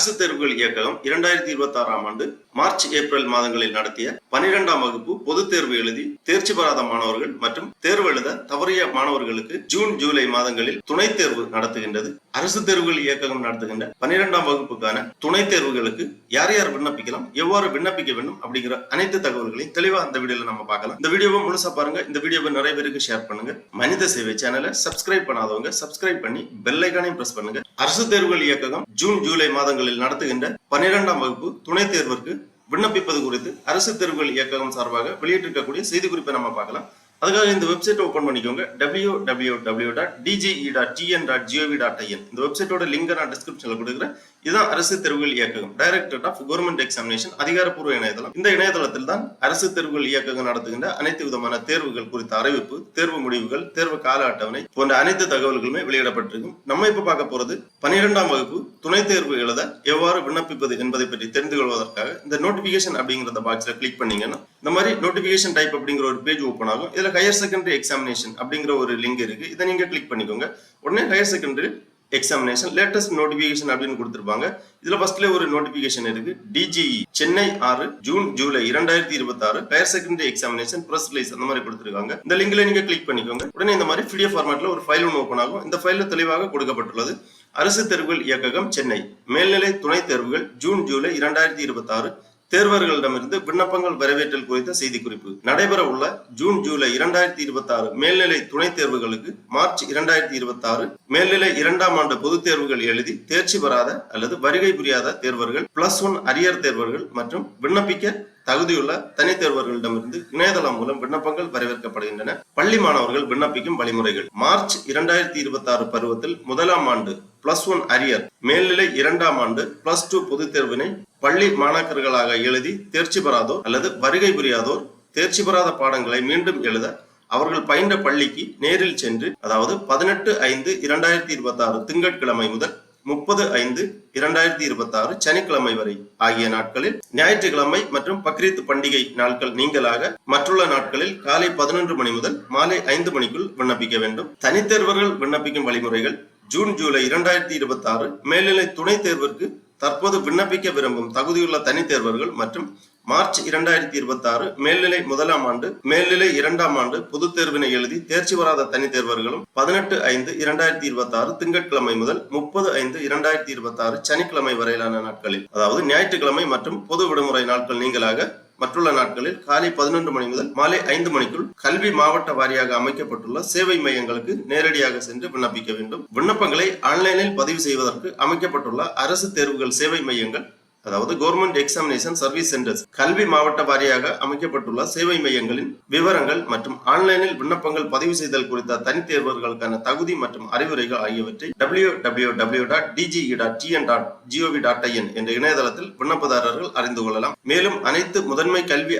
அரசு தேர்வுகள் இயக்ககம் 2026ஆம் ஆண்டு மார்ச் ஏப்ரல் மாதங்களில் நடத்திய 12ஆம் வகுப்பு பொதுத் தேர்வு எழுதி தேர்ச்சி பெறாத மாணவர்கள் மற்றும் தேர்வு எழுத தவறிய மாணவர்களுக்கு ஜூன் ஜூலை மாதங்களில் துணைத் தேர்வு நடத்துகின்றது. அரசு தேர்வுகள் இயக்ககம் நடத்துகின்ற 12ஆம் வகுப்புக்கான துணைத் தேர்வுகளுக்கு யார் யார் விண்ணப்பிக்கலாம், எவ்வாறு விண்ணப்பிக்க வேண்டும் அப்படிங்கிற அனைத்து தகவல்களையும் தெளிவா இந்த வீடியோல நம்ம பார்க்கலாம். இந்த வீடியோவை முழுசா பாருங்க. இந்த வீடியோவை நிறைய பேருக்கு ஷேர் பண்ணுங்க. மனித சேவை சேனலை சப்ஸ்கிரைப் பண்ணாதவங்க சப்ஸ்கிரைப் பண்ணி பெல் ஐகானையும் பிரஸ் பண்ணுங்க. அரசு தேர்வுகள் இயக்ககம் ஜூன் ஜூலை மாதங்களில் நடத்துகின்ற 12ஆம் வகுப்பு துணைத் தேர்விற்கு விண்ணப்பிப்பது குறித்து அரசு தேர்வுகள் இயக்ககம் சார்பாக வெளியிட்டிருக்கக்கூடிய செய்தி குறிப்பை நம்ம பார்க்கலாம். அதுக்காக இந்த வெப்சைட் ஓபன் பண்ணிக்கோங்க. www.dge.tn.gov.in. இந்த வெப்சைட்டோட லிங்க் நான் டிஸ்கிரிப்ஷன்ல கொடுக்குறேன். இதுதான் அரசு தேர்வுகள் இயக்ககம், டைரக்டரேட் ஆஃப் கவர்மெண்ட் எக்ஸாமினேஷன் அதிகாரப்பூர்வ இணையதளம். இந்த இணையதளத்தில் தான் அரசு தேர்வுகள் இயக்ககம் நடத்துகின்ற அனைத்து விதமான தேர்வுகள் குறித்த அறிவிப்பு, தேர்வு முடிவுகள், தேர்வு கால அட்டவணை போன்ற அனைத்து தகவல்களுமே வெளியிடப்பட்டிருக்கும். நம்ம இப்ப பார்க்க போறது 12ஆம் வகுப்பு துணைத் தேர்வு எழுத எவ்வாறு விண்ணப்பிப்பது என்பதை பற்றி தெரிந்து கொள்வதற்காக இந்த நோட்டிபிகேஷன் அப்படிங்கிற பாக்ஸ்ல கிளிக் பண்ணீங்கன்னா இந்த மாதிரி நோட்டிபிகேஷன் டைப் அப்படிங்கிற ஒரு பேஜ் ஓபன் ஆகும். இதுல ஹையர் செகண்டரி எக்ஸாமினேஷன் அப்படிங்கிற ஒரு லிங்க் இருக்கு. இதை நீங்க கிளிக் பண்ணிக்கோங்க. உடனே higher secondary examination latest notification அப்படின்னு கொடுத்திருப்பாங்க. இதுல ஃபர்ஸ்ட்ல ஒரு நோட்டிபிகேஷன் இருக்கு. DGE Chennai 6 June July 2026 higher secondary examination press release அந்த மாதிரி கொடுத்திருக்காங்க. இந்த லிங்க்ல நீங்க கிளிக் பண்ணிக்கோங்க. உடனே இந்த மாதிரி PDF ஃபார்மேட்ல ஒரு ஃபைல் ஒன்று ஓபன் ஆகும். இந்த ஃபைல்ல தெளிவாக கொடுக்கப்பட்டுள்ளது. அரசு தேர்வுகள் இயக்ககம் சென்னை மேல்நிலை துணைத் தேர்வுகள் ஜூன் ஜூலை 2026 தேர்வர்களிடமிருந்து விண்ணப்பங்கள் வரவேற்றல் குறித்த செய்தி குறிப்பு. நடைபெற உள்ள ஜூன் ஜூலை 2026 மேல்நிலை துணைத் தேர்வுகளுக்கு மார்ச் 2026 மேல்நிலை 2ஆம் ஆண்டு பொதுத் தேர்வுகள் எழுதி தேர்ச்சி பெறாத அல்லது வருகை புரியாத தேர்வர்கள், +1 அரியர் தேர்வர்கள் மற்றும் விண்ணப்பிக்க தகுதியுள்ள தனி தேர்வர்களிடமிருந்து இணையதளம் மூலம் விண்ணப்பங்கள் வரவேற்கப்படுகின்றன. பள்ளி மாணவர்கள் விண்ணப்பிக்கும் வழிமுறைகள். மார்ச் 2026 பருவத்தில் 1ஆம் ஆண்டு +1 அரியர், மேல்நிலை 2ஆம் ஆண்டு +2 பொதுத் தேர்வினை பள்ளி மாணாக்கர்களாக எழுதி தேர்ச்சி பெறாதோர் அல்லது வருகை புரியாதோர் தேர்ச்சி பெறாத பாடங்களை மீண்டும் எழுத அவர்கள் பயின்ற பள்ளிக்கு நேரில் சென்று, அதாவது 18/5/2026 திங்கட்கிழமை முதல் 30/5/2026 சனிக்கிழமை வரை ஆகிய நாட்களில் ஞாயிற்றுக்கிழமை மற்றும் பக்ரீத் பண்டிகை நாட்கள் நீங்களாக மற்றுள்ள நாட்களில் காலை 11 மணி முதல் மாலை 5 மணிக்குள் விண்ணப்பிக்க வேண்டும். தனித்தேர்வர்கள் விண்ணப்பிக்கும் வழிமுறைகள். ஜூன் ஜூலை 2026 மேல்நிலை துணைத் தேர்விற்கு தற்போது விண்ணப்பிக்க விரும்பும் தகுதியுள்ள தனி தேர்வர்கள் மற்றும் மார்ச் 2026 மேல்நிலை 1ஆம் ஆண்டு மேல்நிலை 2ஆம் ஆண்டு பொதுத் தேர்வினை எழுதி தேர்ச்சி பெறாத தனி தேர்வர்களும் 18/5/2026 திங்கட்கிழமை முதல் 30/5/2026 சனிக்கிழமை வரையிலான நாட்களில், அதாவது ஞாயிற்றுக்கிழமை மற்றும் பொது விடுமுறை நாட்கள் நீங்களாக மற்றுள்ள நாட்களில் காலை 11 மணி முதல் மாலை 5 மணிக்குள் கல்வி மாவட்ட வாரியாக அமைக்கப்பட்டுள்ள சேவை மையங்களுக்கு நேரடியாக சென்று விண்ணப்பிக்க வேண்டும். விண்ணப்பங்களை ஆன்லைனில் பதிவு செய்வதற்கு அமைக்கப்பட்டுள்ள அரசு தேர்வுகள் சேவை மையங்கள், அதாவது கவர்மெண்ட் எக்ஸாமினேஷன் சர்வீஸ் சென்டர்ஸ், கல்வி மாவட்ட வாரியாக அமைக்கப்பட்டுள்ள சேவை மையங்களின் விவரங்கள் மற்றும் ஆன்லைனில் விண்ணப்பங்கள் பதிவு செய்தல் குறித்த தனி தேர்வர்களுக்கான தகுதி மற்றும் அறிவுரைகள் ஆகியவற்றை www.dge.tn.gov.in என்ற இணையதளத்தில் விண்ணப்பதாரர்கள் அறிந்து கொள்ளலாம். மேலும் அனைத்து முதன்மை கல்வி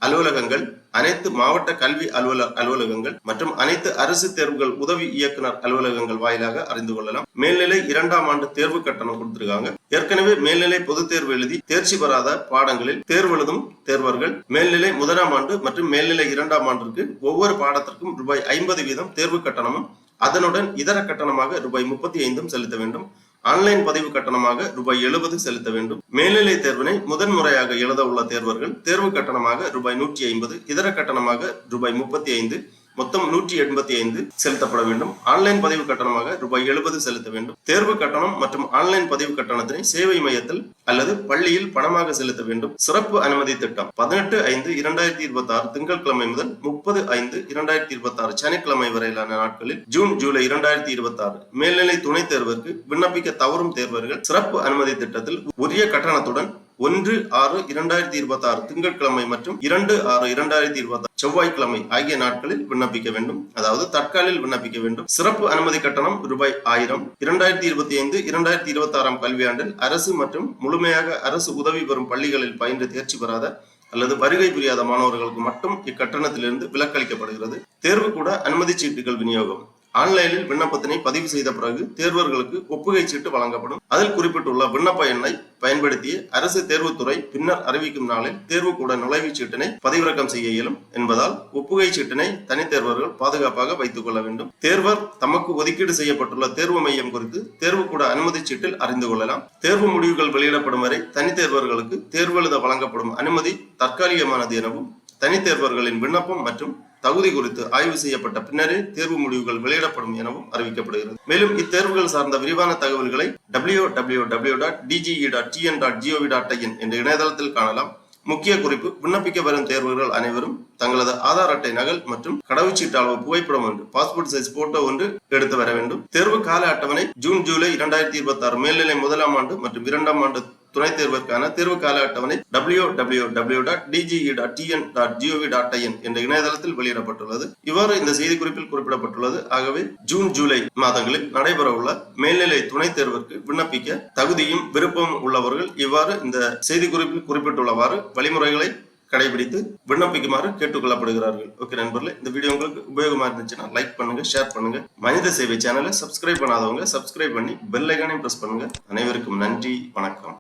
அலுவலகங்கள், அனைத்து மாவட்ட கல்வி அலுவலகங்கள் மற்றும் அனைத்து அரசு தேர்வுகள் உதவி இயக்குனர் அலுவலகங்கள் வாயிலாக அறிந்து கொள்ளலாம். மேல்நிலை 2ஆம் ஆண்டு தேர்வு கட்டணம் கொடுத்திருக்காங்க. ஏற்கனவே மேல்நிலை பொதுத் தேர்வு எழுதி தேர்ச்சி பெறாத பாடங்களில் தேர்வு எழுதும் தேர்வர்கள் மேல்நிலை 1ஆம் ஆண்டு மற்றும் மேல்நிலை 2ஆம் ஆண்டிற்கு ஒவ்வொரு பாடத்திற்கும் ரூபாய் 50 வீதம் தேர்வு கட்டணமும் அதனுடன் இதர கட்டணமாக ரூபாய் 35 செலுத்த வேண்டும். ஆன்லைன் பதிவு கட்டணமாக ரூபாய் 70 செலுத்த வேண்டும். மேல்நிலை தேர்வினை முதன்முறையாக எழுத உள்ள தேர்வர்கள் தேர்வு கட்டணமாக ரூபாய் 150, இதர கட்டணமாக ரூபாய் 35, மொத்தம் 185 செலுத்தப்பட வேண்டும். ஆன்லைன் பதிவு கட்டணமாக ரூபாய் 70 செலுத்த வேண்டும். தேர்வு கட்டணம் மற்றும் ஆன்லைன் பதிவு கட்டணத்தினை சேவை மையத்தில் அல்லது பள்ளியில் பணமாக செலுத்த வேண்டும். சிறப்பு அனுமதி திட்டம். 18/5/2026 திங்கட்கிழமை முதல் 30/5/2026 சனிக்கிழமை வரையிலான நாட்களில் ஜூன் ஜூலை 2026 மேல்நிலை துணைத் தேர்விற்கு விண்ணப்பிக்க தவறும் தேர்வர்கள் சிறப்பு அனுமதி திட்டத்தில் உரிய கட்டணத்துடன் 1/6/2026 திங்கட்கிழமை மற்றும் 2/6/2026 செவ்வாய்க்கிழமை ஆகிய நாட்களில் விண்ணப்பிக்க வேண்டும். அதாவது தற்காலில் விண்ணப்பிக்க வேண்டும். சிறப்பு அனுமதி கட்டணம் ரூபாய் 1000. 2025-2026 கல்வியாண்டில் அரசு மற்றும் முழுமையாக அரசு உதவி பெறும் பள்ளிகளில் பயின்று தேர்ச்சி பெறாத அல்லது வருகை புரியாத மாணவர்களுக்கு மட்டும் இக்கட்டணத்திலிருந்து விலக்களிக்கப்படுகிறது. தேர்வு கூட அனுமதி சீட்டுகள் விநியோகம். ஆன்லைனில் விண்ணப்பத்தினை பதிவு செய்த பிறகு தேர்வர்களுக்கு ஒப்புகை சீட்டு வழங்கப்படும். அதில் குறிப்பிட்டுள்ள விண்ணப்ப எண்ணை பயன்படுத்தி அரசு தேர்வுத்துறை பின்னர் அறிவிக்கும் நாளில் தேர்வுக்கூட நுழைவுச் சீட்டினை பதிவிறக்கம் செய்ய இயலும் என்பதால் ஒப்புகை சீட்டினை தனித்தேர்வர்கள் பாதுகாப்பாக வைத்துக் கொள்ள வேண்டும். தேர்வர் தமக்கு ஒதுக்கீடு செய்யப்பட்டுள்ள தேர்வு மையம் குறித்து தேர்வுக்கூட அனுமதி சீட்டில் அறிந்து கொள்ளலாம். தேர்வு முடிவுகள் வெளியிடப்படும் வரை தனித்தேர்வர்களுக்கு தேர்வு எழுத வழங்கப்படும் அனுமதி தற்காலிகமானது எனவும், தனித்தேர்வர்களின் விண்ணப்பம் மற்றும் தகுதி குறித்து ஆய்வு செய்யப்பட்ட பின்னரே தேர்வு முடிவுகள் வெளியிடப்படும் எனவும் அறிவிக்கப்படுகிறது. மேலும் இத்தேர்வுகள் சார்ந்த விரிவான தகவல்களை www.dge.tn.gov.in என்ற இணையதளத்தில் காணலாம். முக்கிய குறிப்பு: விண்ணப்பிக்க வரும் தேர்வர்கள் அனைவரும் தங்களது ஆதார் அட்டை நகல் மற்றும் கடவுச்சீட்டு அளவு புகைப்படம் ஒன்று, பாஸ்போர்ட் சைஸ் போட்டோ ஒன்று எடுத்து வர வேண்டும். தேர்வு கால அட்டவணை ஜூன் ஜூலை 2026 மேல்நிலை 1ஆம் ஆண்டு மற்றும் 2ஆம் ஆண்டு துணைத் தேர்விற்கான தேர்வு கால அட்டவணை www.dge.tn.gov.in என்ற இணையதளத்தில் வெளியிடப்பட்டுள்ளது. இவ்வாறு இந்த செய்திக்குறிப்பில் குறிப்பிடப்பட்டுள்ளது. ஆகவே ஜூன் ஜூலை மாதங்களில் நடைபெறவுள்ள மேல்நிலை துணைத் தேர்விற்கு விண்ணப்பிக்க தகுதியும் விருப்பமும் உள்ளவர்கள் இவ்வாறு இந்த செய்திக்குறிப்பில் குறிப்பிட்டுள்ளவாறு வழிமுறைகளை கடைபிடித்து விண்ணப்பிக்குமாறு கேட்டுக்கொள்ளப்படுகிறார்கள். ஓகே நண்பர்களே, இந்த வீடியோ உங்களுக்கு உபயோகமா இருந்துச்சுன்னா லைக் பண்ணுங்க, ஷேர் பண்ணுங்க. மனித சேவை சேனலை சப்ஸ்கிரைப் பண்ணாதவங்க சப்ஸ்கிரைப் பண்ணி பெல் ஐகானையும் பிரஸ் பண்ணுங்க. அனைவருக்கும் நன்றி, வணக்கம்.